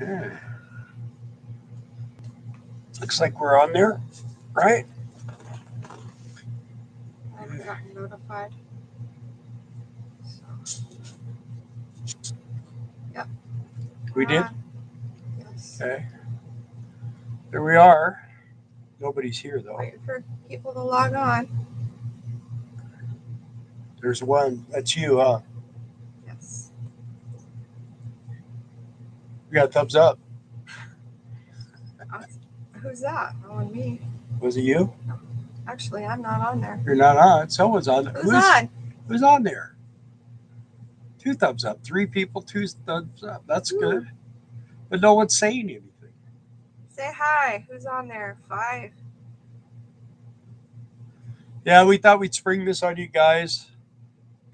Okay. Looks like we're on there, right? I haven't gotten notified. So, yep. We did? Yes. Okay. There we are. Nobody's here, though. Waiting for people to log on. There's one. That's you, huh? Yes. We got a thumbs up. Who's that? Oh, and me. Was it you? Actually, I'm not on there. You're not on. Someone's on. Who's on? Who's on there? 2 thumbs up. 3 people, 2 thumbs up. That's good. But no one's saying anything. Say hi. Who's on there? 5. Yeah, we thought we'd spring this on you guys.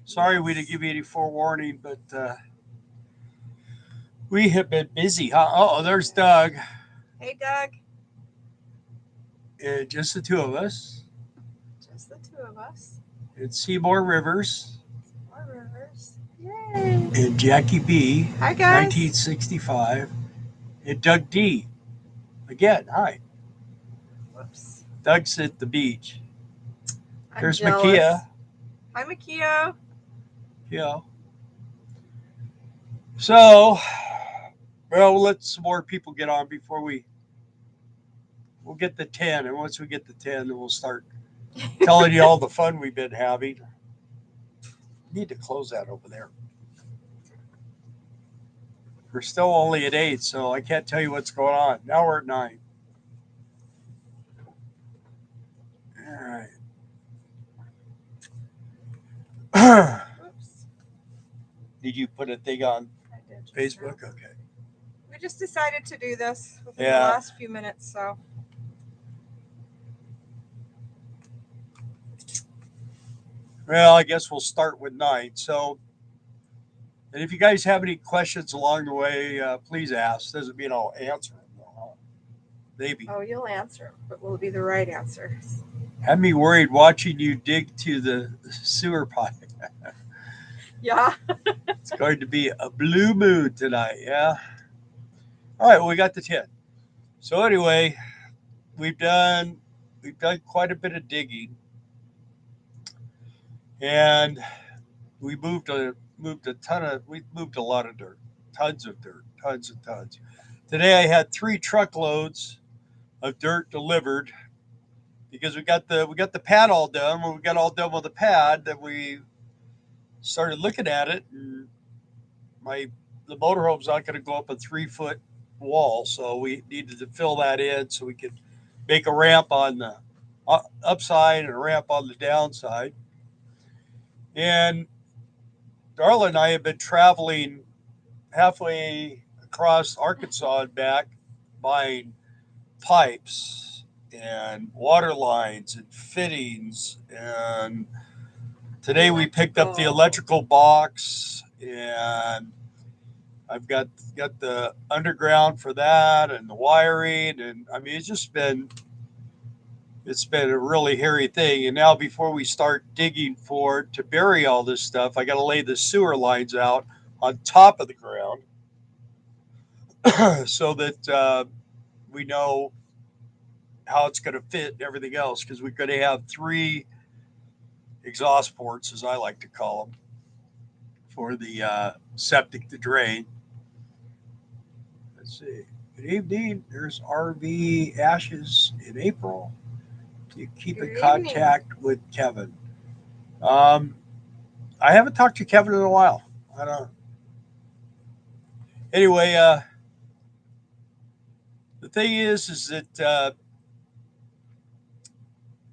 Sorry we didn't give you any forewarning, but we have been busy, huh? Oh, there's Doug. Hey, Doug. Just the 2 of us. Just the 2 of us. And Seymour Rivers. More Rivers. Yay. And Jackie B. Hi, guys. 1965. And Doug D. Again, hi. Whoops. Doug's at the beach. There's jealous. Makia. Hi, Makia. Yeah. So, well, we'll let some more people get on before we'll get the 10. And once we get the 10, then we'll start telling you all the fun we've been having. Need to close that over there. We're still only at 8, so I can't tell you what's going on. Now we're at 9. All right. Whoops. Did you put a thing on I did just Facebook? now. Okay. We just decided to do this within the Yeah. last few minutes, so. Well, I guess we'll start with 9. So, and if you guys have any questions along the way, please ask. Doesn't mean I'll answer them, though, huh? Maybe. Oh, you'll answer, but will it be the right answer? Had me worried watching you dig to the sewer pipe. Yeah. It's going to be a blue moon tonight, yeah? All right, well, we got the 10. So anyway, we've done quite a bit of digging. And we moved a lot of dirt, tons of dirt, tons and tons. Today I had 3 truckloads of dirt delivered because we got the pad all done. When we got all done with the pad, then we started looking at it, and the motorhome's not going to go up a 3-foot wall, so we needed to fill that in so we could make a ramp on the upside and a ramp on the downside. And Darla and I have been traveling halfway across Arkansas and back, buying pipes and water lines and fittings. And today we picked up the electrical box, and I've got the underground for that and the wiring. And I mean, it's been a really hairy thing. And now before we start digging for it to bury all this stuff, I got to lay the sewer lines out on top of the ground so that we know how it's going to fit and everything else, because we're going to have 3 exhaust ports, as I like to call them, for the septic to drain. Let's see. Good evening. There's RV Ashes in April. You keep in contact with Kevin. I haven't talked to Kevin in a while. I don't know. Anyway, the thing is that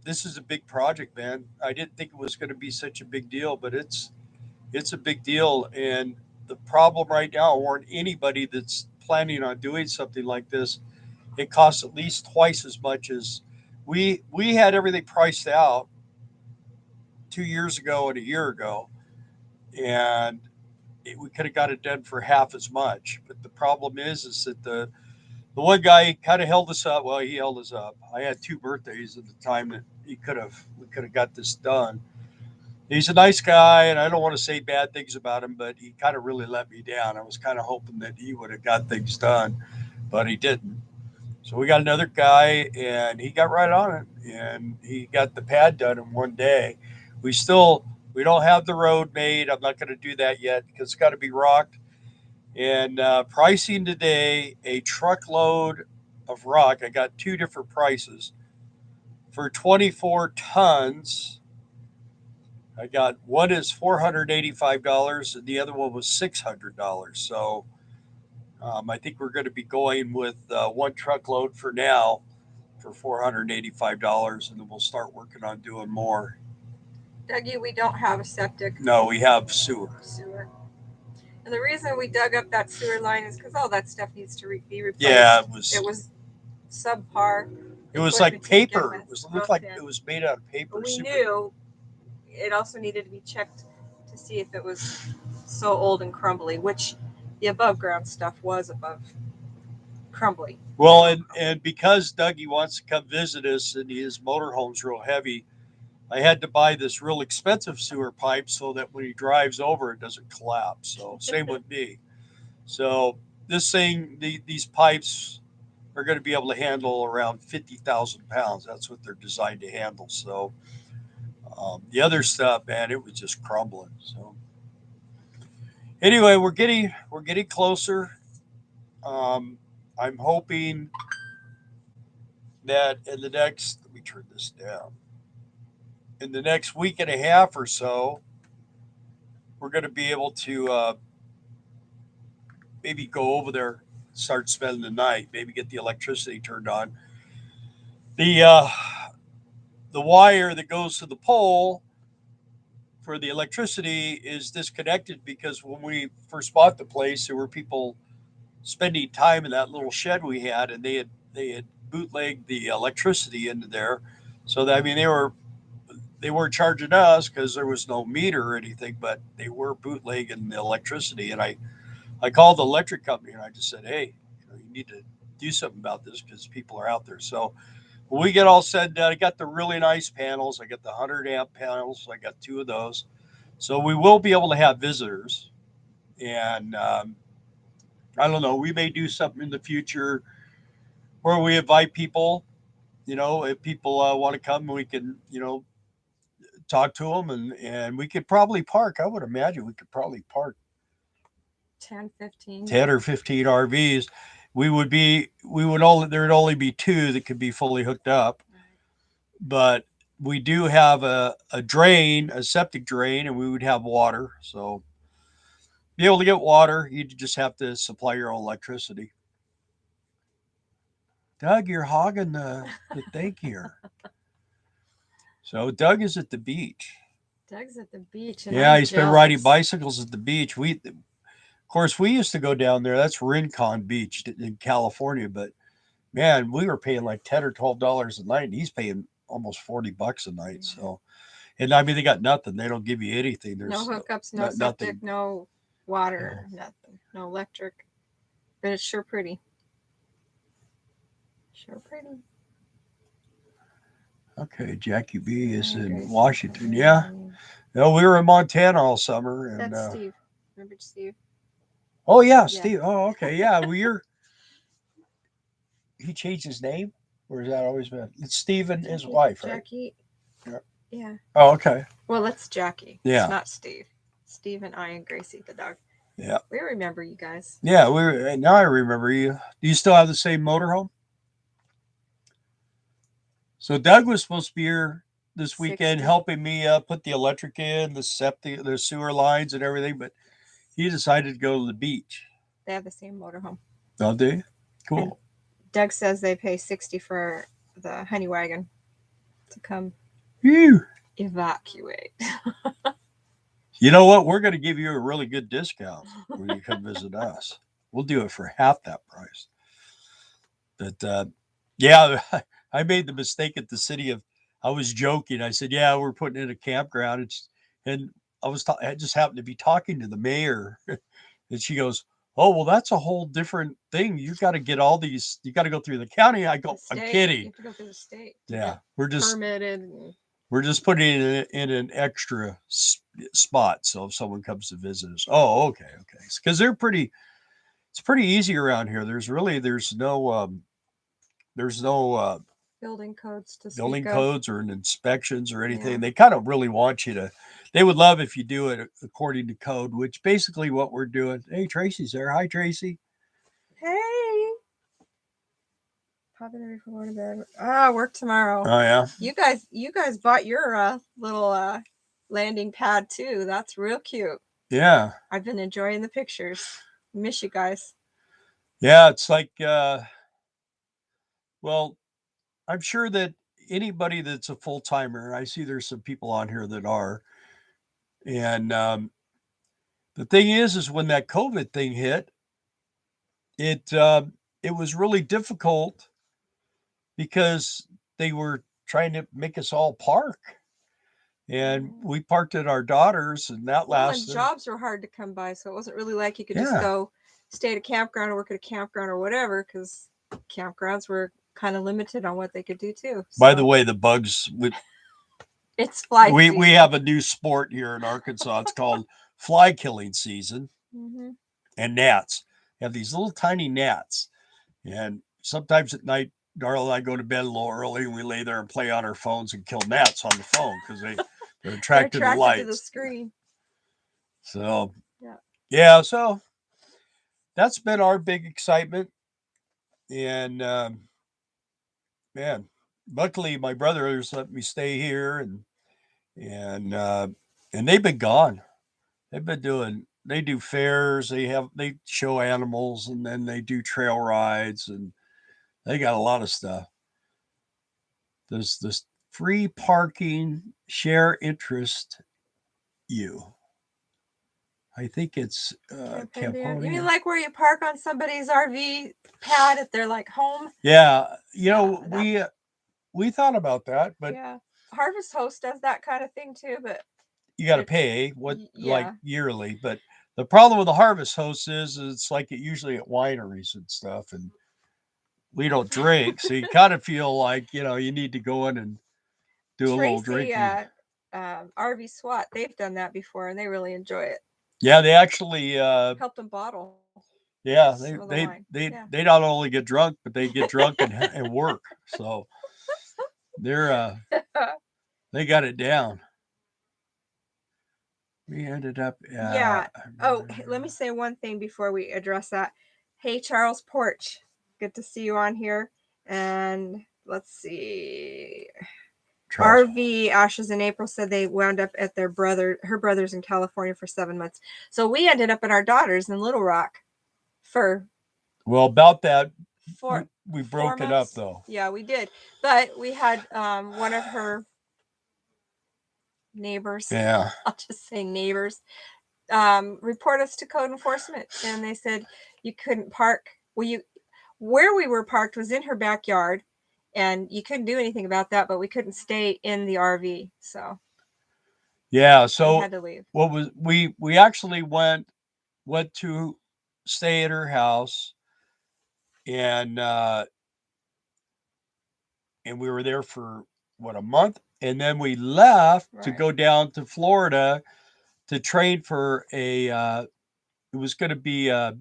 this is a big project, man. I didn't think it was going to be such a big deal, but it's a big deal. And the problem right now, I warn anybody that's planning on doing something like this, it costs at least twice as much as we had everything priced out 2 years ago and a year ago, and we could have got it done for half as much. But the problem is that the one guy kind of held us up. Well, he held us up. I had 2 birthdays at the time that we could have got this done, He's a nice guy, and I don't want to say bad things about him, but he kind of really let me down. I was kind of hoping that he would have got things done, but he didn't. So we got another guy, and he got right on it, and he got the pad done in one day. We still we don't have the road made. I'm not going to do that yet because it's got to be rocked. And pricing today, a truckload of rock. I got two different prices for 24 tons. I got one is $485 and the other one was $600. So I think we're going to be going with one truckload for now for $485, and then we'll start working on doing more. Dougie, we don't have a septic No, we have sewer. sewer. And the reason we dug up that sewer line is because all that stuff needs to be replaced. Yeah, it was subpar. It was like paper. It looked like it was made out of paper. But we knew it also needed to be checked to see if it was so old and crumbly, which the above ground stuff was above crumbly. Well, and because Dougie wants to come visit us and his motorhome's real heavy, I had to buy this real expensive sewer pipe so that when he drives over, it doesn't collapse. So same with me. So this thing, these pipes are going to be able to handle around 50,000 pounds. That's what they're designed to handle. So the other stuff, man, it was just crumbling. So anyway, we're getting closer. I'm hoping that in the next, let me turn this down, in the next week and a half or so, we're going to be able to maybe go over there, start spending the night, maybe get the electricity turned on. The the wire that goes to the pole for the electricity is disconnected because when we first bought the place, there were people spending time in that little shed we had, and they had bootlegged the electricity into there. So that, I mean, they weren't charging us because there was no meter or anything, but they were bootlegging the electricity. And I called the electric company and I just said, hey, you need to do something about this because people are out there. So when we get all said and done, I got the really nice panels. I got the 100 amp panels. I got two of those. So we will be able to have visitors. And I don't know, we may do something in the future where we invite people. If people want to come, we can, talk to them, and we could probably park. I would imagine we could probably park 10 or 15 RVs. There'd only be two that could be fully hooked up, but we do have a drain, a septic drain, and we would have water. So be able to get water, you just have to supply your own electricity. Doug, you're hogging the thing here. So Doug is at the beach. Doug's at the beach. Yeah, he's been riding bicycles at the beach. Of course, we used to go down there. That's Rincon Beach in California, but man, we were paying like $10 or $12 a night, and he's paying almost $40 a night. So, and I mean, they got nothing. They don't give you anything. There's no hookups, no septic, nothing. No water, nothing, no electric. But it's sure pretty. Sure pretty. Okay, Jackie B is in Washington. Yeah. No, we were in Montana all summer. And, that's Steve. Remember Steve? Oh, yeah, Steve. Oh, okay. Yeah, he changed his name? Or has that always been? It's Steve and his wife, right? Jackie. Yeah. Oh, okay. Well, it's Jackie. Yeah. It's not Steve. Steve and I and Gracie, the dog. Yeah. We remember you guys. Yeah, now I remember you. Do you still have the same motorhome? So Doug was supposed to be here this weekend 60. helping me put the electric in, the septic, the sewer lines and everything, but he decided to go to the beach. They have the same motorhome. Oh, do you? Cool. And Doug says they pay $60 for the honey wagon to come evacuate. You know what? We're going to give you a really good discount when you come visit us. We'll do it for half that price. But yeah, I made the mistake at the city of. I was joking. I said, "Yeah, we're putting in a campground," and I just happened to be talking to the mayor, and she goes, "Oh, well, that's a whole different thing. You got to get all these. You got to go through the county." I go, "I'm kidding." You have to go through the state. Yeah, we're just permitted. We're just putting it in an extra spot. So if someone comes to visit us, oh, okay, okay, because they're pretty. It's pretty easy around here. There's no Building codes to speak building of. codes or inspections or anything. Yeah. They kind of really want you to. They would love if you do it according to code, which basically what we're doing. Hey, Tracy's there. Hi, Tracy. Hey. Popping there before going to bed. Ah, work tomorrow. Oh yeah. You guys bought your little landing pad too. That's real cute. Yeah. I've been enjoying the pictures. Miss you guys. Yeah, it's like well, I'm sure that anybody that's a full timer, I see there's some people on here that are, and the thing is when that COVID thing hit, it it was really difficult because they were trying to make us all park, and we parked at our daughter's, and that Well, and lasted. jobs were hard to come by, so it wasn't really like you could just Yeah. go stay at a campground or work at a campground or whatever, because campgrounds were kind of limited on what they could do too. By the way, the bugs would. It's fly We season. have a new sport here in Arkansas. It's called fly killing season, Mhm. and gnats. You have these little tiny gnats, and sometimes at night, Darla and I go to bed a little early, and we lay there and play on our phones and kill gnats on the phone because they're attracted to the lights. To the screen. So Yeah. yeah, so that's been our big excitement, and man, luckily my brothers let me stay here, and and they've been gone. They've been doing. They do fairs. They show animals, and then they do trail rides, and they got a lot of stuff. There's this free parking, share interest. You, I think it's Camponia. You mean like where you park on somebody's RV pad at their like home? Yeah, you know we thought about that, but yeah, Harvest Host does that kind of thing too. But you got to pay like yeah. yearly. But the problem with the Harvest Host is it's like it usually at wineries and stuff, and we don't drink, so you kind of feel like you need to go in and do a little drinking. RV SWAT, they've done that before, and they really enjoy it. Yeah, they actually helped them bottle. Yeah, they not only get drunk, but they get drunk and work. So they're they got it down. We ended up. Yeah. Oh, let me say one thing before we address that. Hey, Charles Porch, good to see you on here. And let's see. Charles. RV Ashes in April said they wound up at her brother's in California for 7 months. So we ended up at our daughter's in Little Rock for. Well, about that, we broke it up though. Yeah, we did. But we had one of her neighbors. Yeah. I'll just say neighbors. Report us to code enforcement, and they said you couldn't park. Where we were parked was in her backyard, and you couldn't do anything about that. But we couldn't stay in the RV, so yeah. So we had to leave. What was we actually went to stay at her house, and we were there for a month, and then we left to go down to Florida to train for it was going to be a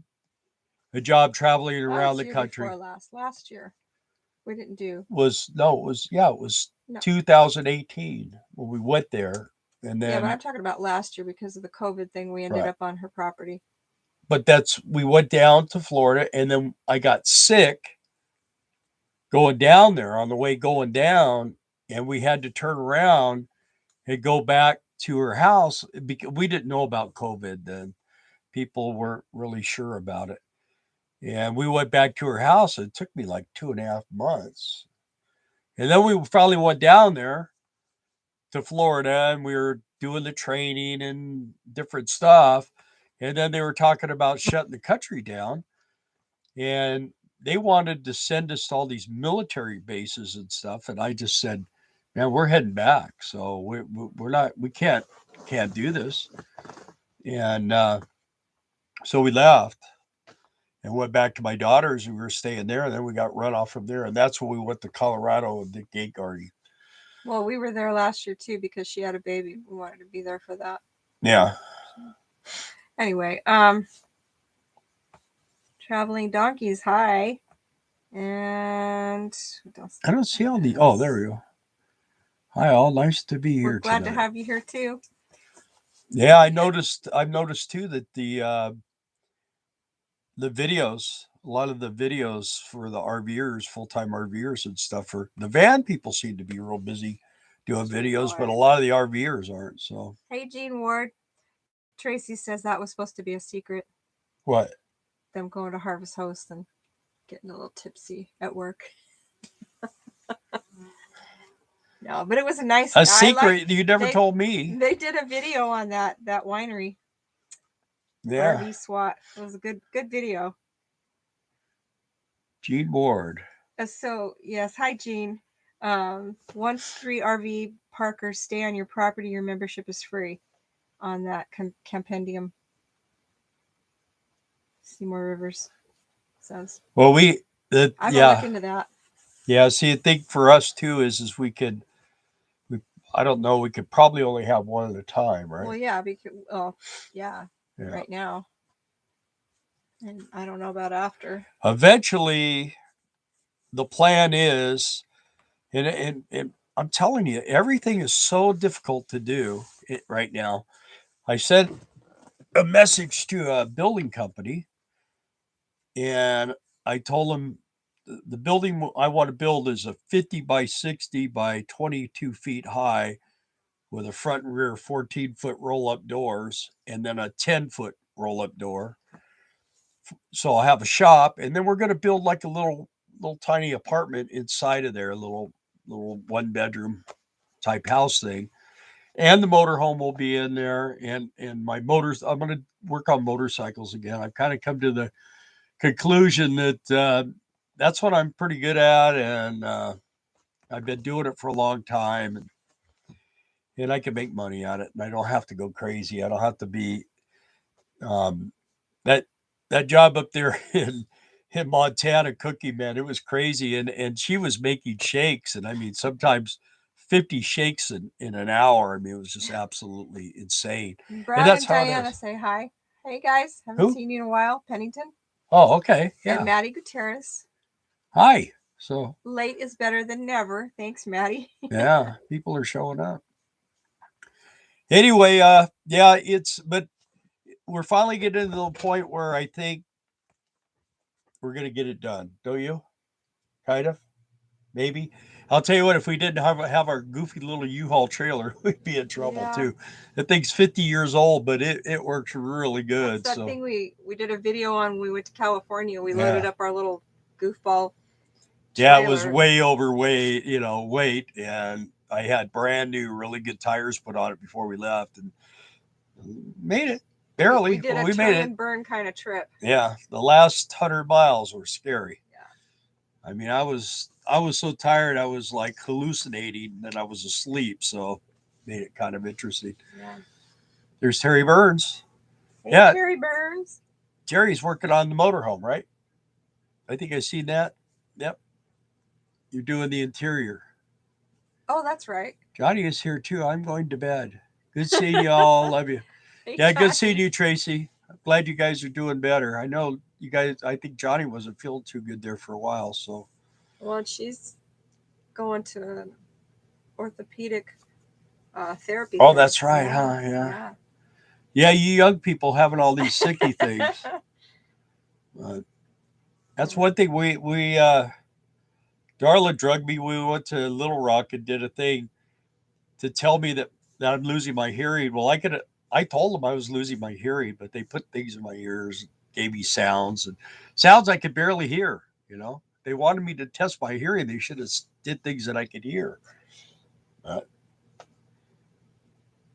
job traveling around the country. Last year we didn't do. It was 2018 when we went there, and then but I'm talking about last year because of the COVID thing. We ended up on her property. But we went down to Florida, and then I got sick going down there on the way going down, and we had to turn around and go back to her house because we didn't know about COVID then. People weren't really sure about it. And we went back to her house. It took me like 2.5 months. And then we finally went down there to Florida, and we were doing the training and different stuff. And then they were talking about shutting the country down. And they wanted to send us to all these military bases and stuff. And I just said, man, we're heading back. So we can't do this. And so we left and went back to my daughter's. We were staying there, and then we got run off from there. And that's when we went to Colorado and did gate guarding. Well, we were there last year too because she had a baby. We wanted to be there for that. Yeah. Anyway, traveling donkeys. Hi. And what else? I don't see all the. Oh, there we go. Hi, all. Nice to be here. We're glad tonight. to have you here too. Yeah, I've noticed too that the videos, a lot of the videos for the RVers, full-time RVers and stuff, for the van people seem to be real busy doing videos, but a lot of the RVers aren't. So, hey, Gene Ward, Tracy says that was supposed to be a secret. What? Them going to Harvest Host and getting a little tipsy at work. No, but it was a nice secret. You never told me. They did a video on that winery. Yeah. RV SWAT. It was a good video. Gene Ward. So yes, hi Gene. Once 3 RV parkers stay on your property, your membership is free on that compendium. Seymour Rivers says. Well, I will look into that. Yeah, see, the thing for us too is we could, I don't know, we could probably only have one at a time, right? Well, yeah, because right now. And I don't know about after. Eventually, the plan is, and I'm telling you, everything is so difficult to do right now. I sent a message to a building company, and I told them the building I want to build is a 50 by 60 by 22 feet high with a front and rear 14-foot roll-up doors and then a 10-foot roll-up door. So I'll have a shop, and then we're going to build like a little tiny apartment inside of there, a little 1-bedroom type house thing. And the motorhome will be in there, and my motors. I'm going to work on motorcycles again. I've kind of come to the conclusion that that's what I'm pretty good at, and I've been doing it for a long time, and I can make money at it, and I don't have to go crazy. I don't have to be that job up there in Montana cooking, man. It was crazy, and she was making shakes, and I mean sometimes 50 shakes in an hour. I mean, it was just absolutely insane. Brad and Diana say hi. Hey guys, haven't seen you in a while. Pennington. Oh, okay. Yeah. And Maddie Gutierrez. Hi. So late is better than never. Thanks, Maddie. Yeah, people are showing up. Anyway, but we're finally getting to the point where I think we're going to get it done. Don't you? Kind of. Maybe. I'll tell you what, if we didn't have our goofy little U-Haul trailer, we'd be in trouble too. That thing's 50 years old, but it works really good. That's that thing we did a video on when we went to California. We loaded up our little goofball trailer. Yeah, it was way overweight, weight, and I had brand new, really good tires put on it before we left, and made it barely. We did a turn and burn kind of trip. Yeah, the last 100 miles were scary. Yeah, I mean, I was so tired, I was like hallucinating, and I was asleep, so made it kind of interesting. Yeah. There's Terry Burns. Hey, yeah, Terry Burns. Jerry's working on the motorhome, right? I think I've seen that. Yep. You're doing the interior. Oh, that's right. Johnny is here too. I'm going to bed. Good seeing you all. Love you. Hey, yeah, Johnny. Good seeing you, Tracy. I'm glad you guys are doing better. I know you guys, I think Johnny wasn't feeling too good there for a while. So, well, she's going to an orthopedic therapy. Oh, that's right, huh? Yeah. Yeah, you young people having all these sicky things. That's one thing we Darla drugged me. We went to Little Rock and did a thing to tell me that I'm losing my hearing. Well, I told them I was losing my hearing, but they put things in my ears, gave me sounds I could barely hear. They wanted me to test my hearing. They should have did things that I could hear.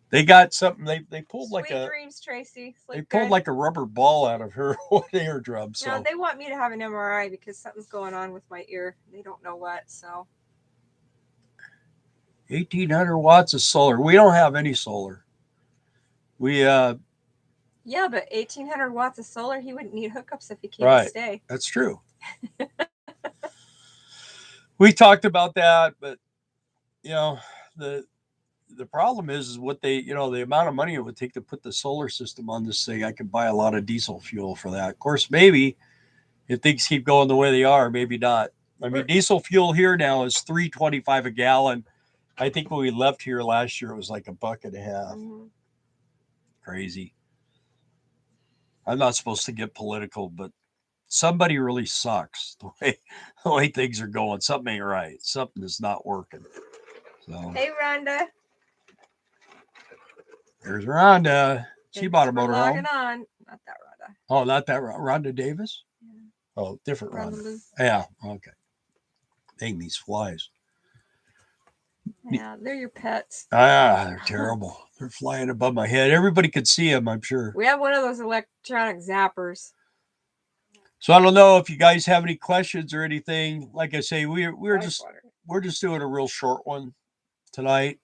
They got something. They pulled Sweet dreams, Tracy. They pulled like a rubber ball out of her eardrum. So no, they want me to have an MRI because something's going on with my ear. They don't know what. So 1,800 watts of solar. We don't have any solar. We yeah, but 1,800 watts of solar, he wouldn't need hookups if he can't stay. That's true. We talked about that, but the problem is what they, the amount of money it would take to put the solar system on this thing. I could buy a lot of diesel fuel for that. Of course, maybe if things keep going the way they are, maybe not. I mean, diesel fuel here now is $3.25 a gallon. I think when we left here last year, it was like $1.50. Mm-hmm. Crazy. I'm not supposed to get political, but somebody really sucks the way things are going. Something ain't right. Something is not working. So hey, Rhonda. There's Rhonda. She bought a motorhome. Logging on. Not that Rhonda. Oh, not that Rhonda Davis? Yeah. Oh, different Rhonda. Rhonda. Yeah, okay. Dang, these flies. Yeah, they're your pets. They're terrible. They're flying above my head. Everybody could see them, I'm sure. We have one of those electronic zappers. So I don't know if you guys have any questions or anything. Like I say, we're just doing a real short one tonight.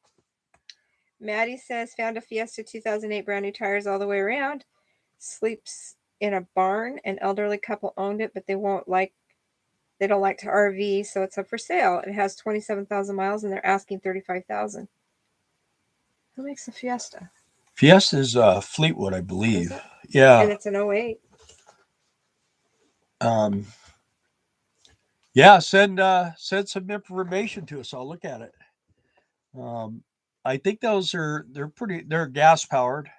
Maddie says found a Fiesta 2008, brand new tires all the way around. Sleeps in a barn. An elderly couple owned it, but they don't like to RV, so it's up for sale. It has 27,000 miles, and they're asking 35,000. Who makes a Fiesta? Fiesta is Fleetwood, I believe. Yeah, and it's an 08. Yeah, send some information to us. I'll look at it. I think they're gas powered.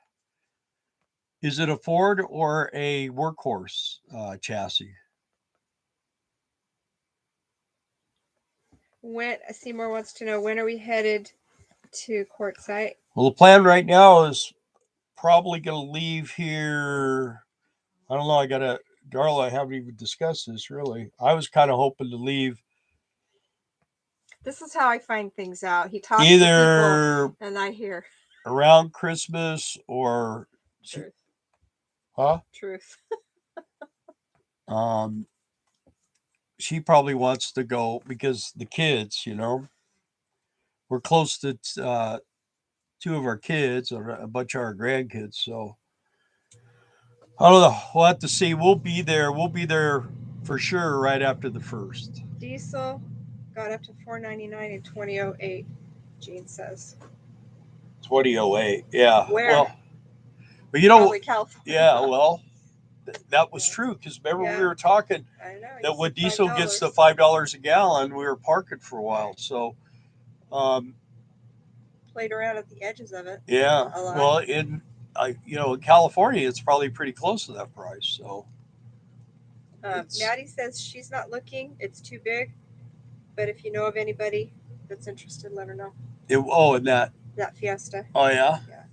Is it a Ford or a workhorse chassis? Seymour wants to know, when are we headed to Quartzsite? Well, the plan right now is probably going to leave here. I don't know. Darla, I haven't even discussed this really. I was kind of hoping to leave. This is how I find things out. He talks to people, and I hear around Christmas or truth. Truth. She probably wants to go because the kids, we're close to two of our kids or a bunch of our grandkids. So I don't know. We'll have to see. We'll be there. We'll be there for sure right after the first. Diesel got up to $4.99 in 2008. Gene says 2008. Yeah. Where? Well, but Probably California. Yeah. Well, that was true because remember we were talking that when diesel gets to $5 a gallon, we were parking for a while. So, played around at the edges of it. Yeah. Well, in California, it's probably pretty close to that price. So, Maddie says she's not looking; it's too big. But if you know of anybody that's interested, let her know. And that Fiesta. Oh yeah. Yeah.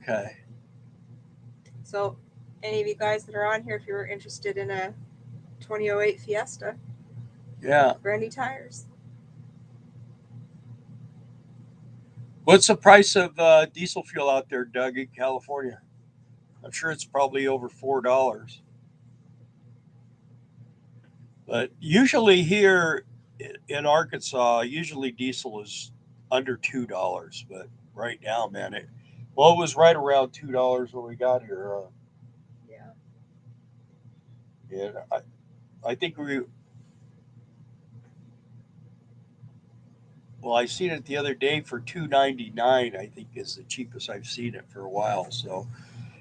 Okay. So, any of you guys that are on here, if you're interested in a 2008 Fiesta, yeah, brand new tires. What's the price of diesel fuel out there, Doug, in California? I'm sure it's probably over $4. But usually here in Arkansas, diesel is under $2. But right now, man, it was right around $2 when we got here. Yeah. And I think I seen it the other day for $2.99. I think is the cheapest I've seen it for a while. So,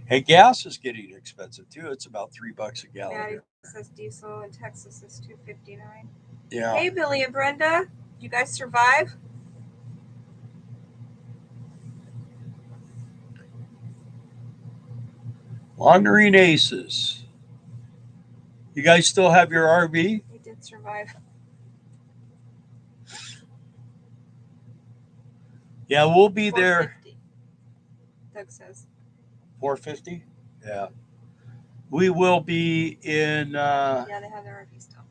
and gas is getting expensive too. It's about $3 a gallon. Maddie says diesel in Texas is $2.59. Yeah. Hey, Billy and Brenda, you guys survive? Wandering Aces. You guys still have your RV? We did survive. Yeah, we'll be there. Doug says. 450? Yeah. We will be in. Yeah, they have their RV still.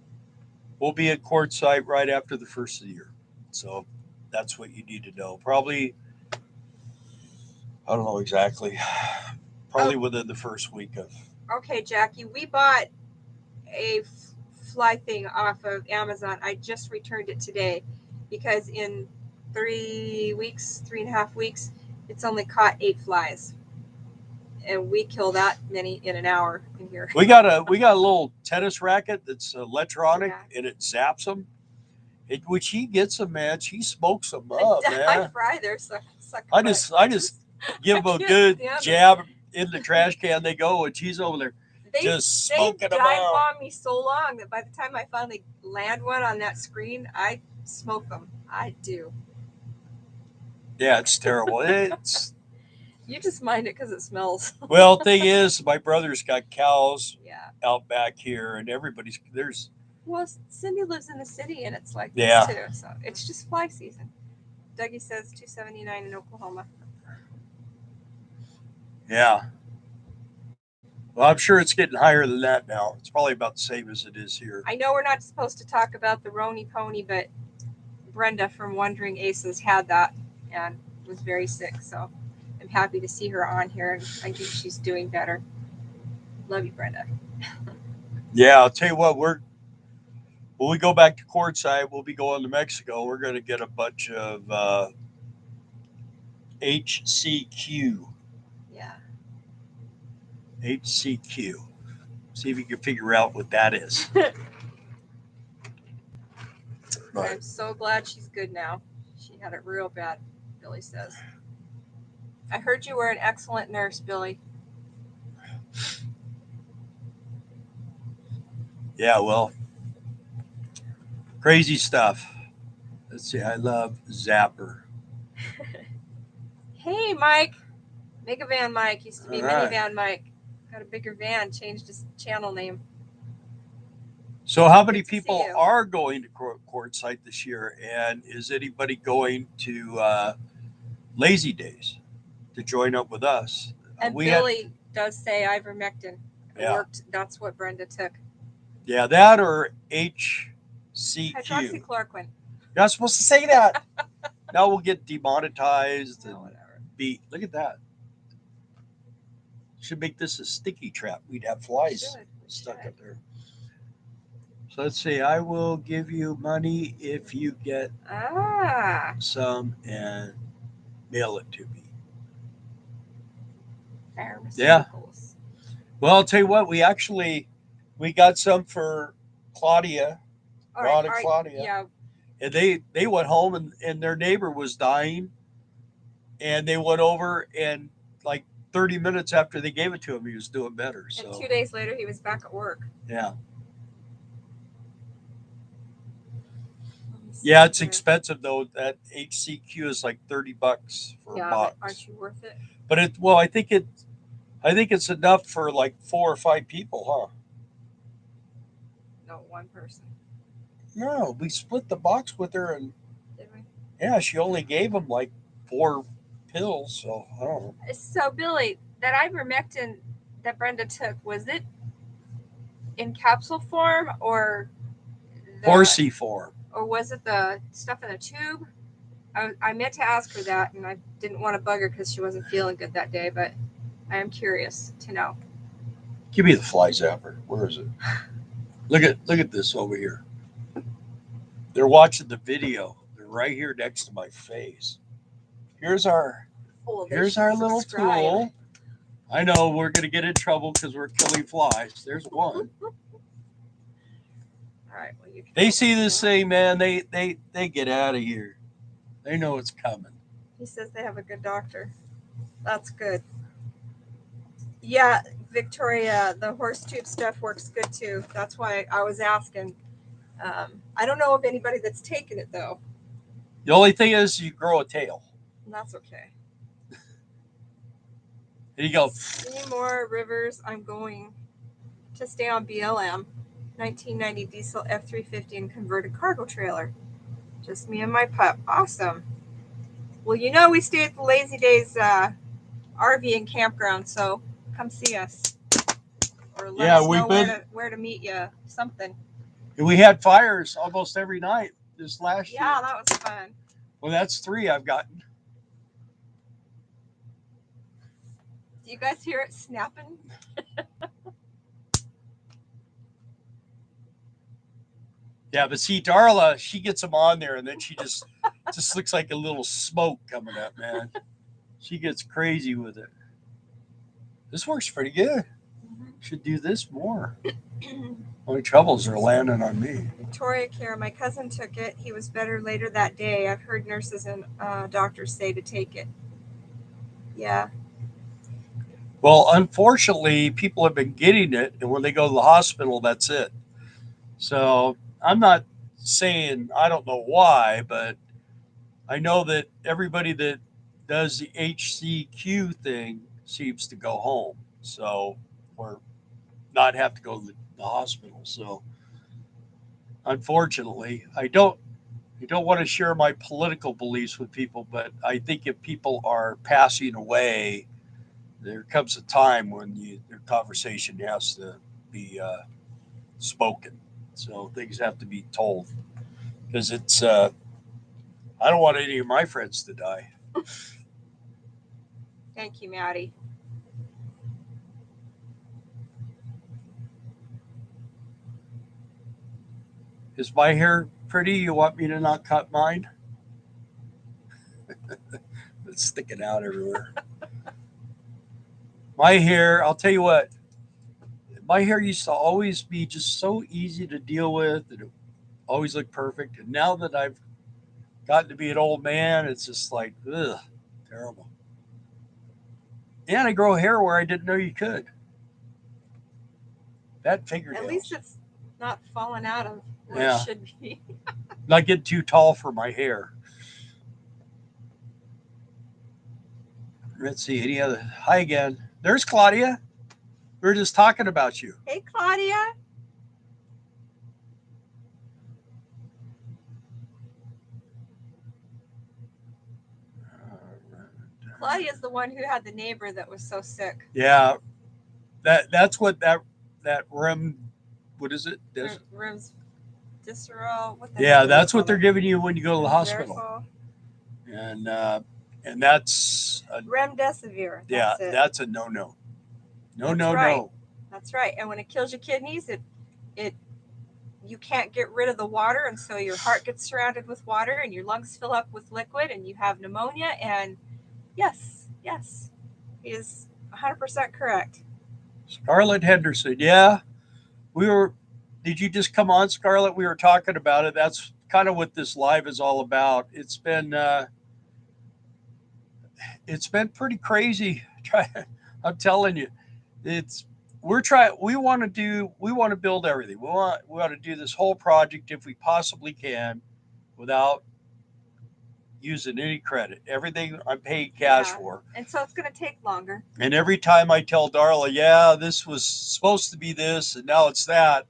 We'll be at Quartzsite right after the first of the year. So that's what you need to know. Probably, I don't know exactly. Probably within the first week of. Okay, Jackie, we bought a fly thing off of Amazon. I just returned it today because in 3.5 weeks, it's only caught 8 flies. And we kill that many in an hour in here. We got a little tennis racket that's electronic and it zaps them. When she gets them, man, she smokes them up, I man. fry their sucker I just give them a good jab in the trash can. They go, and she's over there just smoking them dive up. bomb me so long that by the time I finally land one on that screen, I smoke them. I do. Yeah, it's terrible. It's you just mind it because it smells. Well, thing is, my brother's got cows Yeah. out back here, and there's. Well, Cindy lives in the city, and it's like Yeah. this too. So it's just fly season. Dougie says 279 in Oklahoma. Yeah. Well, I'm sure it's getting higher than that now. It's probably about the same as it is here. I know we're not supposed to talk about the Roni Pony, but Brenda from Wandering Aces had that and was very sick. So I'm happy to see her on here, and I think she's doing better. Love you, Brenda. Yeah, I'll tell you what, when we go back to courtside, we'll be going to Mexico. We're going to get a bunch of HCQ. Yeah. HCQ. See if you can figure out what that is. I'm so glad she's good now. She had it real bad, Billy says. I heard you were an excellent nurse, Billy. Yeah, well, crazy stuff. Let's see, I love Zapper. Hey, Mike. Mega Van Mike. Used to be Minivan Mike. Got a bigger van, changed his channel name. So how many people are going to courtside this year? And is anybody going to Lazy Days to join up with us? And Billy does say ivermectin. It worked. That's what Brenda took. Yeah, that or HCQ. Hydroxychloroquine. You're not supposed to say that. Now we'll get demonetized and beat. Look at that. Should make this a sticky trap. We'd have flies stuck up there. So let's see. I will give you money if you get some and mail it to me. Yeah. Well, I'll tell you what. We got some for Claudia, Ron and Claudia. Yeah. And they went home and their neighbor was dying, and they went over and like 30 minutes after they gave it to him, he was doing better. So. And 2 days later, he was back at work. Yeah. Yeah, it's expensive though. That HCQ is like $30 for a box. But aren't you worth it? But I think it's enough for like 4 or 5 people, huh? No, one person. No, we split the box with her, and did we? Yeah, she only gave them like 4 pills. So I don't know. So Billy, that ivermectin that Brenda took, was it in capsule form or horsey form? Or was it the stuff in a tube? I meant to ask her that, and I didn't want to bug her because she wasn't feeling good that day, but I am curious to know. Give me the fly zapper. Where is it? Look at this over here. They're watching the video. They're right here next to my face. Here's our little tool. I know we're gonna get in trouble because we're killing flies. There's one. All right, well, they see this thing, man. They get out of here. They know it's coming. He says they have a good doctor. That's good. Yeah, Victoria, the horse tube stuff works good too. That's why I was asking. I don't know of anybody that's taken it though. The only thing is you grow a tail. And that's okay. There you go. Seymour Rivers, I'm going to stay on BLM. 1990 diesel F350 and converted cargo trailer. Just me and my pup. Awesome. Well, we stay at the Lazy Days RV and campground, so come see us. Or let us know where to meet you. Something. We had fires almost every night this last year. Yeah, that was fun. Well, that's 3 I've gotten. Do you guys hear it snapping? Yeah, but see, Darla, she gets them on there, and then she just looks like a little smoke coming up, man. She gets crazy with it. This works pretty good. Should do this more. Only troubles are landing on me. Victoria Care, my cousin took it. He was better later that day. I've heard nurses and doctors say to take it. Yeah. Well, unfortunately, people have been getting it, and when they go to the hospital, that's it. So I'm not saying I don't know why, but I know that everybody that does the HCQ thing seems to go home. So, or not have to go to the hospital. So, unfortunately, I don't want to share my political beliefs with people, but I think if people are passing away, there comes a time when their conversation has to be spoken. So things have to be told because it's. I don't want any of my friends to die. Thank you, Maddie. Is my hair pretty? You want me to not cut mine? It's sticking out everywhere. My hair, I'll tell you what, my hair used to always be just so easy to deal with and it always looked perfect. And now that I've gotten to be an old man, it's just like, ugh, terrible. And I grow hair where I didn't know you could. That fingernails. At least it's not falling out of where Yeah. it should be. Not getting too tall for my hair. Let's see, any other? Hi again. There's Claudia. We were just talking about you. Hey, Claudia. Claudia's the one who had the neighbor that was so sick. Yeah, that's what that REM, what is it? REM's visceral. Yeah, that's what they're giving you when you go to the hospital. And that's remdesivir. Yeah, that's a no. No. That's right. And when it kills your kidneys, it you can't get rid of the water, and so your heart gets surrounded with water, and your lungs fill up with liquid, and you have pneumonia. And yes, he is 100% correct. Scarlett Henderson, yeah, we were. Did you just come on, Scarlett? We were talking about it. That's kind of what this live is all about. It's been pretty crazy. I'm telling you, we want to build everything. We want to do this whole project if we possibly can without using any credit. Everything I'm paying cash for. And so it's going to take longer. And every time I tell Darla, yeah, this was supposed to be this and now it's that,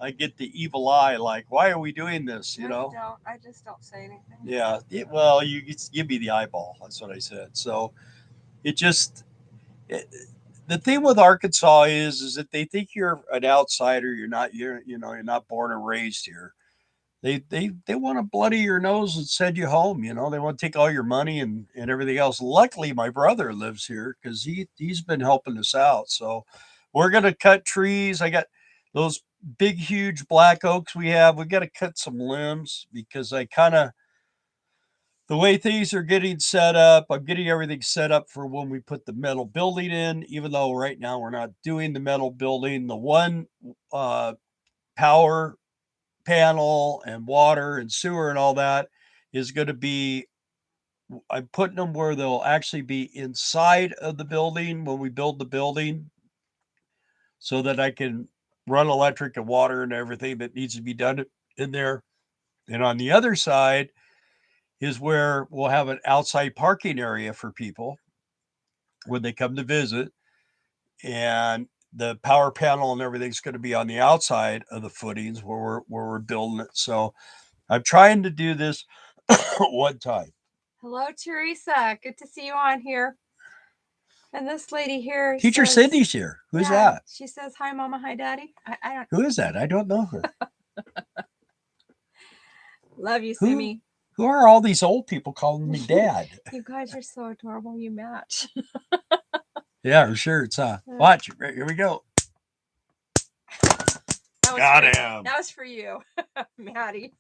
I get the evil eye like, why are we doing this? You know? I just don't say anything. Yeah. Well, you give me the eyeball. That's what I said. So the thing with Arkansas is that they think you're an outsider. You're not born and raised here. They want to bloody your nose and send you home. They want to take all your money and everything else. Luckily, my brother lives here because he's been helping us out. So we're gonna cut trees. I got those big, huge black oaks we have. We got to cut some limbs because the way things are getting set up, I'm getting everything set up for when we put the metal building in, even though right now we're not doing the metal building. The one power panel and water and sewer and all that is going to be, I'm putting them where they'll actually be inside of the building when we build the building so that I can run electric and water and everything that needs to be done in there. And on the other side is where we'll have an outside parking area for people when they come to visit. And the power panel and everything's going to be on the outside of the footings where we're building it. So I'm trying to do this one time. Hello, Teresa. Good to see you on here. And this lady here, Teacher Cindy's here. Who's that? She says, "Hi, Mama. Hi, Daddy." I don't. Who is that? I don't know her. Love you, Simi. Who are all these old people calling me Dad? You guys are so adorable. You match. Yeah, her shirts. Watch. Here we go. Got him. That was for you, Maddie.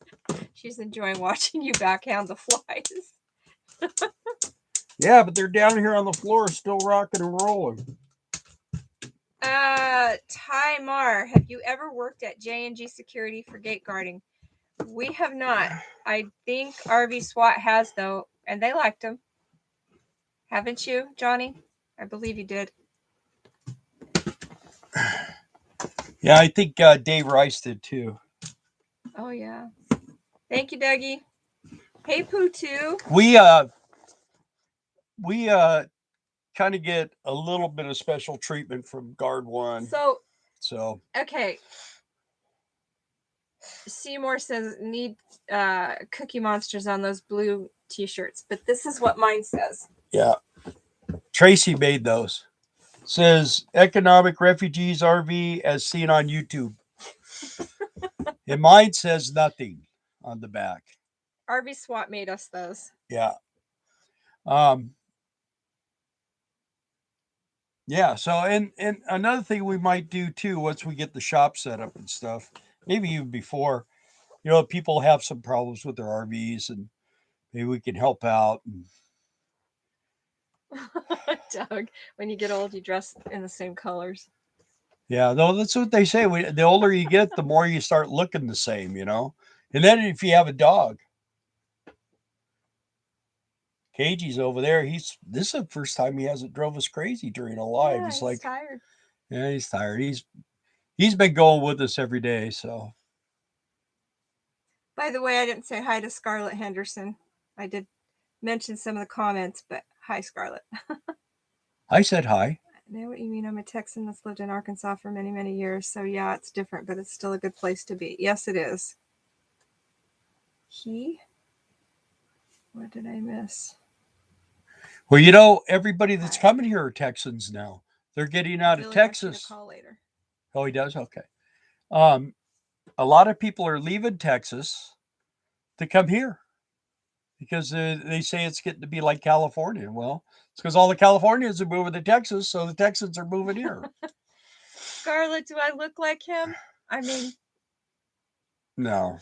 She's enjoying watching you backhand the flies. Yeah, but they're down here on the floor still rocking and rolling. Ty Mar, have you ever worked at J&G Security for gate guarding? We have not. I think RV SWAT has, though, and they liked him. Haven't you, Johnny? I believe you did. Yeah, I think Dave Rice did too. Oh, yeah. Thank you, Dougie. Hey, Pooh, too. We kind of get a little bit of special treatment from Guard One. So okay. Seymour says need Cookie Monsters on those blue t-shirts, but this is what mine says. Yeah, Tracy made those. Says economic refugees RV as seen on YouTube. And mine says nothing on the back. RV SWAT made us those. Yeah. Yeah, so and another thing we might do too, once we get the shop set up and stuff, maybe even before, people have some problems with their RVs and maybe we can help out. Doug, when you get old, you dress in the same colors. Yeah, no, that's what they say. The older you get, the more you start looking the same, And then if you have a dog, Cagey's over there. This is the first time he hasn't drove us crazy during a live. Yeah, he's tired. Yeah, he's tired. He's been going with us every day. So, by the way, I didn't say hi to Scarlett Henderson. I did mention some of the comments, but hi, Scarlett. I said hi. I know what you mean. I'm a Texan that's lived in Arkansas for many, many years. So, yeah, it's different, but it's still a good place to be. Yes, it is. What did I miss? Well, everybody that's coming here are Texans now. They're getting out of Texas. Call later. Oh, he does? Okay. A lot of people are leaving Texas to come here because they say it's getting to be like California. Well, it's because all the Californians are moving to Texas, so the Texans are moving here. Scarlett, do I look like him? I mean, no.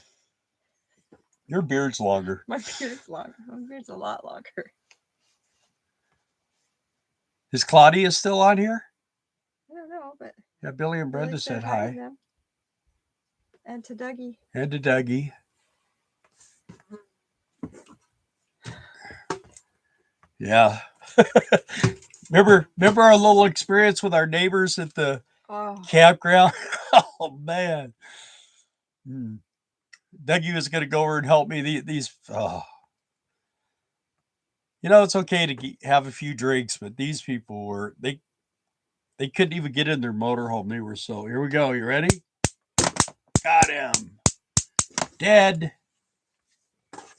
Your beard's longer. My beard's longer. My beard's a lot longer. Is Claudia still on here? I don't know, but yeah, Billy and Brenda said hi. And to Dougie. And to Dougie. Yeah. remember our little experience with our neighbors at the campground? Oh man. Dougie was going to go over and help me. It's okay to have a few drinks, but these people they couldn't even get in their motorhome. They were so. Here we go. You ready? Got him. Dead.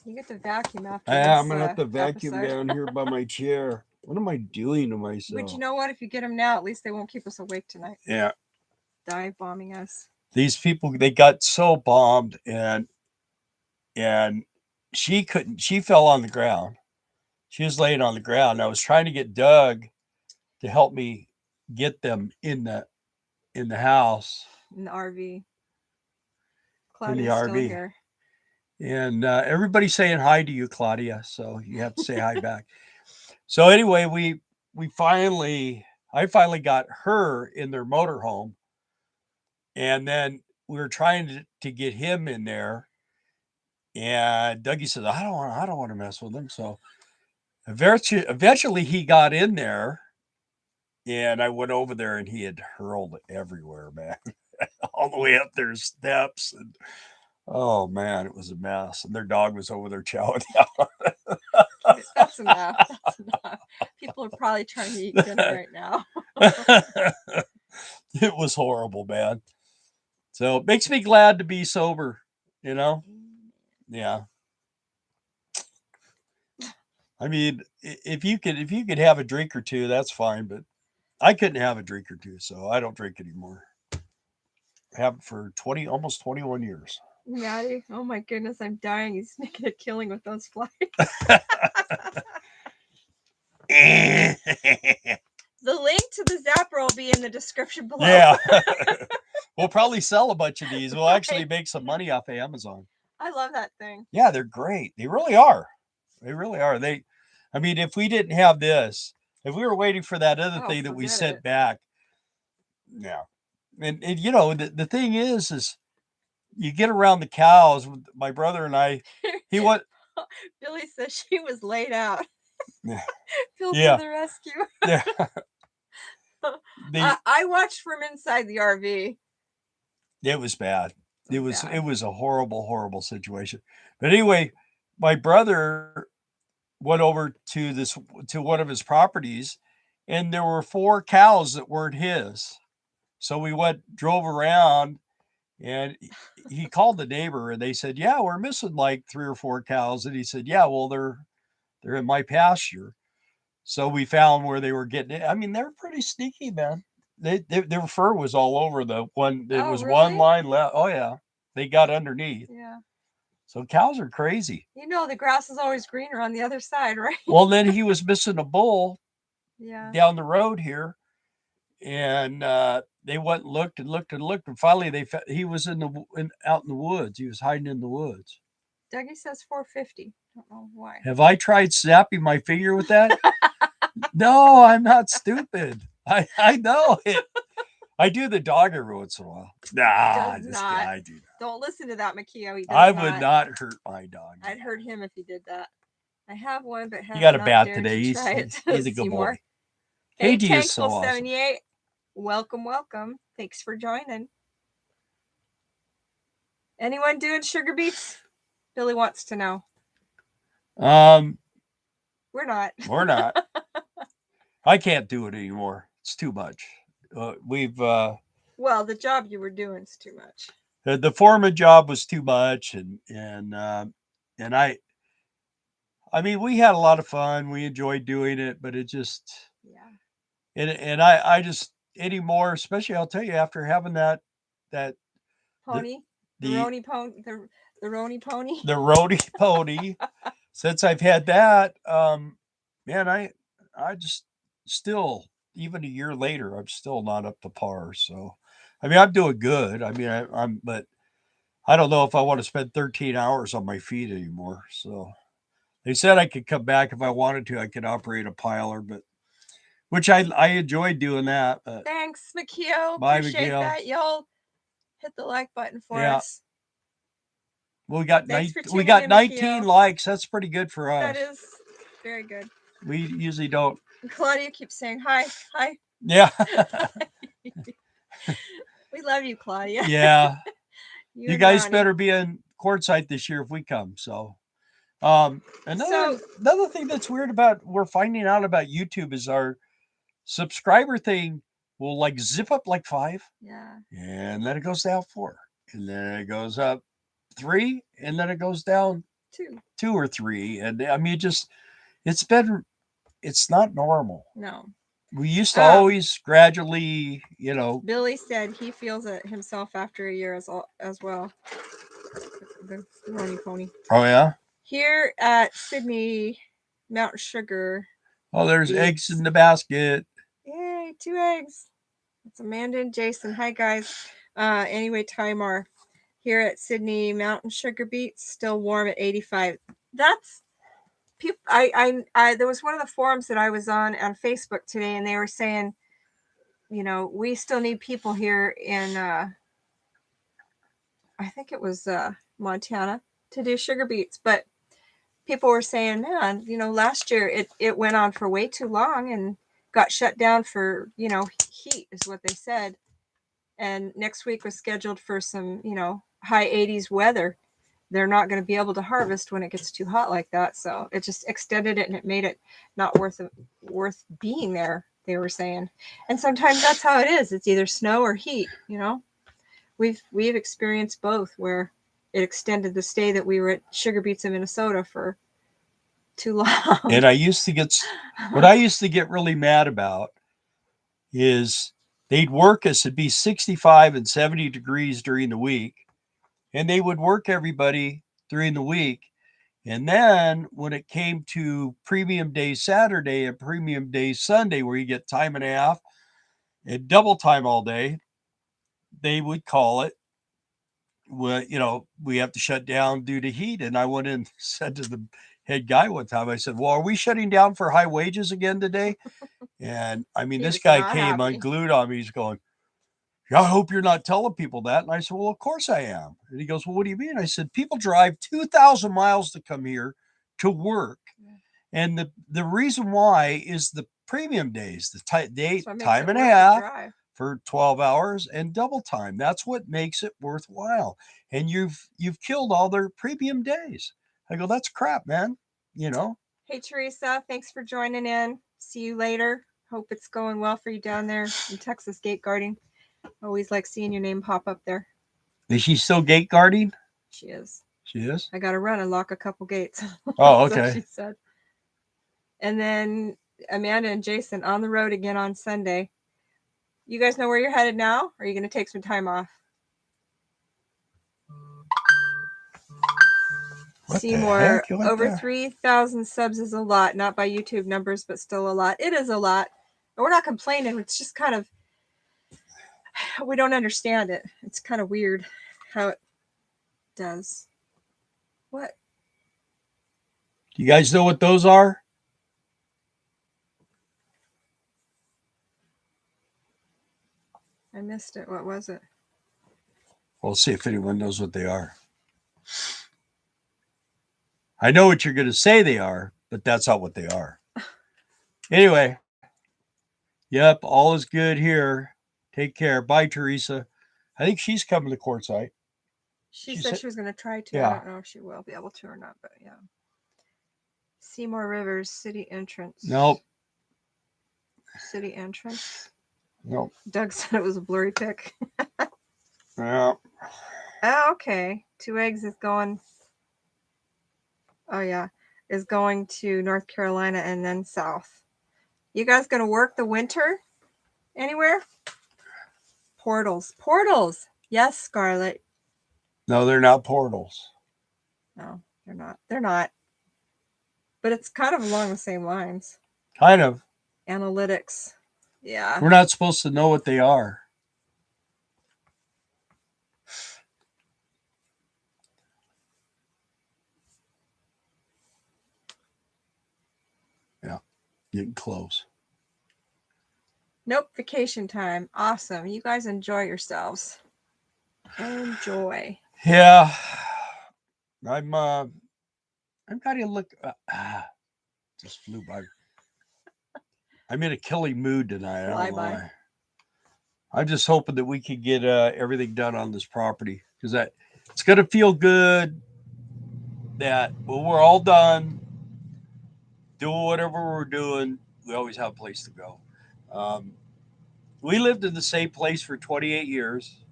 You get to vacuum after I'm going to have to vacuum down here by my chair. What am I doing to myself? But you know what? If you get them now, at least they won't keep us awake tonight. Yeah. Dive bombing us. These people, they got so bombed and she fell on the ground. She was laying on the ground. I was trying to get Doug to help me get them in the house. In the RV. Claudia's in the RV. Still here. And everybody's saying hi to you, Claudia. So you have to say hi back. So anyway, I finally got her in their motorhome. And then we were trying to get him in there. And Dougie says, I don't want to mess with him. So eventually he got in there. And I went over there and he had hurled everywhere, man. All the way up their steps. And oh, man, it was a mess. And their dog was over there chowing down. That's enough. That's enough. People are probably trying to eat dinner right now. It was horrible, man. So it makes me glad to be sober, Yeah. I mean, if you could have a drink or two, that's fine, but I couldn't have a drink or two, so I don't drink anymore. I haven't for almost 21 years. Maddie, oh my goodness, I'm dying. He's making a killing with those flies. The link to the Zapper will be in the description below. Yeah. We'll probably sell a bunch of these. We'll actually make some money off of Amazon. I love that thing. Yeah, they're great. They really are. They really are. If we didn't have this, if we were waiting for that other thing that we sent back, yeah. And you know, the thing is you get around the cows. My brother and I, he went. Billy says she was laid out. Phil to Yeah, the rescue. yeah. The I watched from inside the RV. It was bad. It was It bad. was a horrible, horrible situation. But anyway, my brother went over to one of his properties, and there were four cows that weren't his. So we drove around, and he called the neighbor, and they said, "Yeah, we're missing like three or four cows." And he said, "Yeah, well, they're in my pasture." So we found where they were getting it. I mean, they're pretty sneaky, man. Their fur was all over the one. There Oh, was one really? line left. Oh yeah, they got underneath. Yeah. So cows are crazy. You know the grass is always greener on the other side, right? Well, then he was missing a bull Yeah. down the road here, and they went and looked and looked and looked, and finally he was out in the woods. He was hiding in the woods. Dougie says 450. Don't know why. Have I tried snapping my finger with that? No, I'm not stupid. I know it. I do the dog every once in a while. Nah, Does this not. guy I do not. Don't listen to that, Makio. He does I not. would not hurt my dog. I'd hurt him if he did that. I have one, but have He got a not bat dared today. to try it. He's a good boy. Hey, KG is so awesome. 78. Welcome, welcome. Thanks for joining. Anyone doing sugar beets? Billy wants to know. We're not. We're not. I can't do it anymore. It's too much. Well, the job you were doing is too much. The foreman job was too much, and I mean, we had a lot of fun. We enjoyed doing it, but it just and I just anymore, especially I'll tell you after having that pony, the Roni pony, the Roni pony, the Roni pony. Since I've had that, man, I just still even a year later, I'm still not up to par. So, I mean, I'm doing good. I mean, but I don't know if I want to spend 13 hours on my feet anymore. So they said I could come back if I wanted to. I could operate a piler, but which I enjoyed doing that. But thanks, Makio. Bye, Appreciate Makio. that. Y'all hit the like button for us. We got 19 likes. That's pretty good for us. That is very good. We usually don't. Claudia keeps saying hi. Yeah. We love you, Claudia. Yeah. you guys Ronnie better be in courtside this year if we come. So, another thing that's weird about we're finding out about YouTube is our subscriber thing will like zip up like 5. Yeah. And then it goes down 4. And then it goes up 3. And then it goes down 2 or 3. And I mean, it's not normal. No. We used to always gradually, Billy said he feels it himself after a year as well. The Roni pony. Oh, yeah? Here at Sydney Mountain Sugar. Oh, there's eggs in the basket. Yay, 2 eggs. It's Amanda and Jason. Hi, guys. Anyway, Timar. Here at Sydney Mountain Sugar Beets, still warm at 85. That's people. I there was one of the forums that I was on Facebook today, and they were saying, we still need people here in I think it was Montana to do sugar beets, but people were saying, man, last year it went on for way too long and got shut down for heat is what they said, and next week was scheduled for some high 80s weather. They're not going to be able to harvest when it gets too hot like that, so it just extended it and it made it not worth being there, they were saying. And sometimes that's how it is. It's either snow or heat. We've experienced both, where it extended the stay that we were at Sugar Beets in Minnesota for too long. And I used to get really mad about is they'd work us, it'd be 65 and 70 degrees during the week, and they would work everybody during the week. And then when it came to premium day Saturday and premium day Sunday, where you get time and a half and double time all day, they would call it, well, we have to shut down due to heat. And I went in and said to the head guy one time, I said, well, are we shutting down for high wages again today? And I mean, this guy came unglued on me. He's going, I hope you're not telling people that. And I said, well, of course I am. And he goes, well, what do you mean? I said, people drive 2,000 miles to come here to work. And the reason why is the premium days, the time and a half for 12 hours and double time. That's what makes it worthwhile. And you've killed all their premium days. I go, that's crap, man. You know. Hey, Teresa, thanks for joining in. See you later. Hope it's going well for you down there in Texas gate guarding. Always like seeing your name pop up there. Is she still gate guarding? She is. She is? I got to run and lock a couple gates. Oh, okay. So she said. And then Amanda and Jason on the road again on Sunday. You guys know where you're headed now? Or are you going to take some time off? What Seymour, over 3,000 subs is a lot. Not by YouTube numbers, but still a lot. It is a lot. But we're not complaining. It's just kind of, we don't understand it. It's kind of weird how it does. What? Do you guys know what those are? I missed it. What was it? We'll see if anyone knows what they are. I know what you're going to say they are, but that's not what they are. Anyway, yep, all is good here. Take care. Bye, Teresa. I think she's coming to Quartzsite. She said she was going to try to. Yeah. I don't know if she will be able to or not, but yeah. Seymour Rivers, city entrance. Nope. City entrance. Nope. Doug said it was a blurry pic. Yeah. Oh, okay. 2 eggs is going. Oh, yeah. Is going to North Carolina and then south. You guys going to work the winter anywhere? Portals. Portals. Yes, Scarlett. No, they're not portals. No, they're not. They're not. But it's kind of along the same lines. Kind of. Analytics. Yeah. We're not supposed to know what they are. Yeah. Getting close. Nope, vacation time. Awesome. You guys enjoy yourselves. Enjoy. Yeah. I'm kind of look. Just flew by. I'm in a killing mood tonight. I don't know why. I'm just hoping that we can get everything done on this property because it's going to feel good that when we're all done doing whatever we're doing, we always have a place to go. We lived in the same place for 28 years.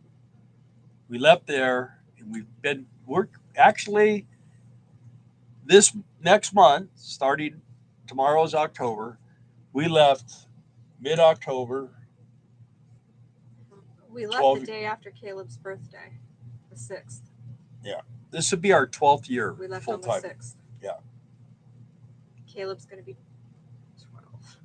We left there, and we're actually this next month, starting tomorrow is October. We left mid-October. We left the day after Caleb's birthday, the 6th. Yeah. This would be our 12th year. We left full-time. on the 6th. Yeah. Caleb's going to be 12.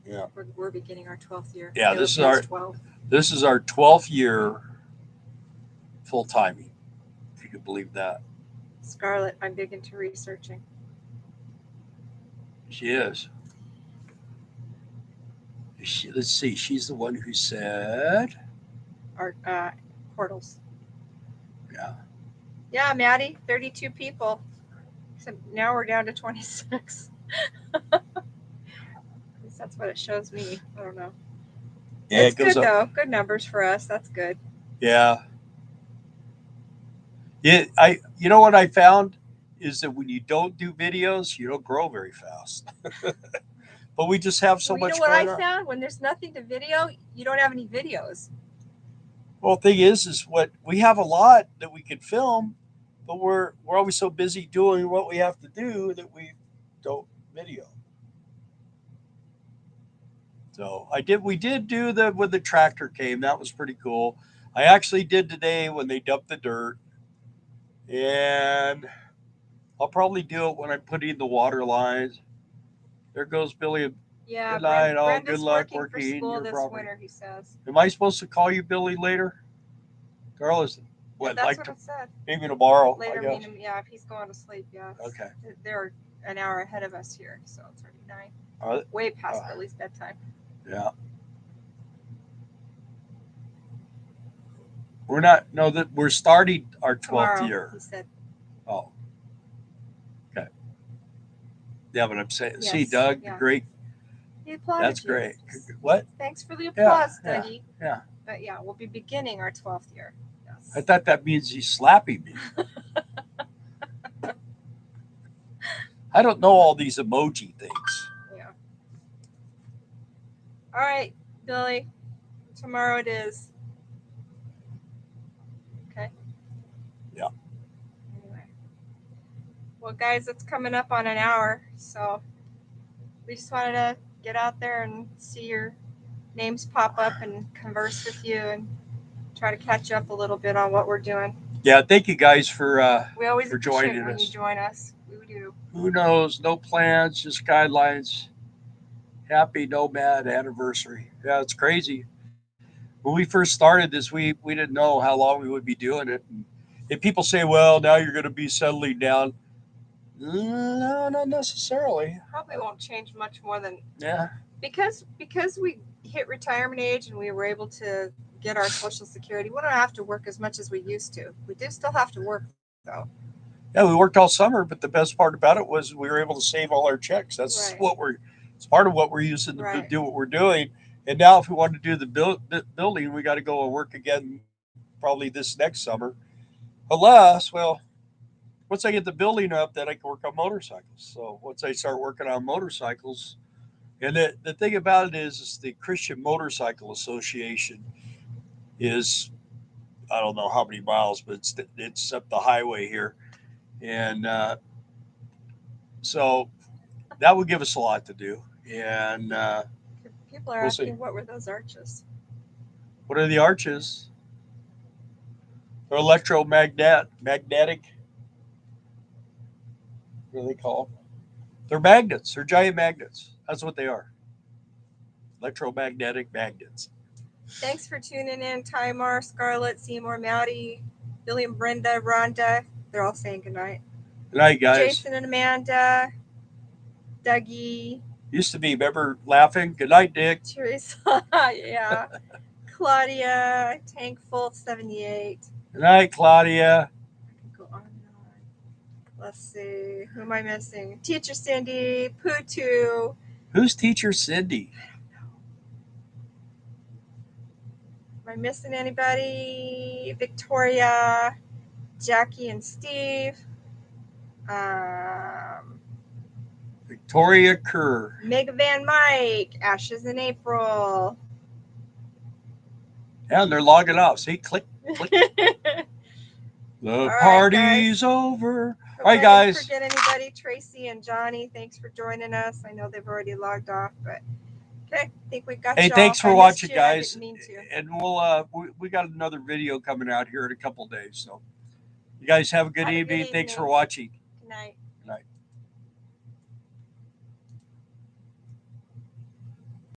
Yeah. We're beginning our 12th year. Yeah, Caleb this is our 12th year full-timing, if you could believe that. Scarlett, I'm big into researching. She is. Let's see. She's the one who said our portals. Yeah. Yeah, Maddie, 32 people. So now we're down to 26. That's what it shows me. I don't know. Yeah, it's good though. Good numbers for us. That's good. Yeah. You know what I found is that when you don't do videos, you don't grow very fast. But we just have so much. You know what I found? When there's nothing to video, you don't have any videos. Well, the thing is what we have a lot that we could film, but we're always so busy doing what we have to do that we don't video. So we did do when the tractor came. That was pretty cool. I actually did today when they dumped the dirt, and I'll probably do it when I'm putting the water lines. There goes Billy. Yeah, good night. All good luck working for school this winter, he says. Am I supposed to call you Billy later? Carl, is what? Yeah, that's what it said. Maybe tomorrow. Later, meaning, yeah, if he's going to sleep, yeah. Okay. They're an hour ahead of us here, so it's already 9. Way past Billy's bedtime. Yeah. We're not. No, that we're starting our 12th Tomorrow, year. he said. Oh, okay. Yeah, but I'm saying, Yes, see, Doug, yeah. great. He applauded That's you. great. What? Thanks for the Yeah, applause, yeah, Dougie. yeah. But yeah, we'll be beginning our 12th year. Yes. I thought that means he's slapping me. I don't know all these emoji things. Yeah. All right, Billy. Tomorrow it is. Okay. Yeah. Anyway. Well, guys, it's coming up on an hour, so we just wanted to get out there and see your names pop up and converse with you and try to catch up a little bit on what we're doing. Yeah, thank you guys for We always appreciate joining when us. you join us. We do. Who knows? No plans, just guidelines. Happy Nomad anniversary. Yeah, it's crazy. When we first started this, we didn't know how long we would be doing it. And if people say, well, now you're going to be settling down. No, not necessarily. Probably won't change much more than Yeah. because we hit retirement age and we were able to get our Social Security. We don't have to work as much as we used to. We do still have to work though. Yeah, we worked all summer, but the best part about it was we were able to save all our checks. That's Right. it's part of what we're using to Right. do what we're doing. And now, if we want to do the building, we got to go and work again probably this next summer. Unless, well, once I get the building up, then I can work on motorcycles. So once I start working on motorcycles, and the thing about it is the Christian Motorcycle Association is, I don't know how many miles, but it's up the highway here, and so that would give us a lot to do. And people are we'll asking, see. what were those arches? What are the arches? They're magnetic. What do they call them? They're magnets. They're giant magnets. That's what they are. Electromagnetic magnets. Thanks for tuning in, Tymar, Scarlett, Seymour, Maddie, Billy and Brenda, Rhonda. They're all saying goodnight. Good night, guys. Jason and Amanda, Dougie. Used to be, remember laughing? Good night, Dick. Teresa, yeah. Claudia, Tankful 78. Good night, Claudia. I can go on and on. Let's see. Who am I missing? Teacher Cindy, Pootu. Who's Teacher Cindy? Am I missing anybody? Victoria, Jackie and Steve. Victoria Kerr. Mega Van Mike. Ashes in April. Yeah, and they're logging off. See, click, click. The party's over. All right, guys. I didn't forget anybody. Tracy and Johnny, thanks for joining us. I know they've already logged off, but okay, I think we got you. Hey, thanks for watching, guys. I didn't mean to. And we'll we got another video coming out here in a couple days. So you guys have a good evening. Thanks for watching.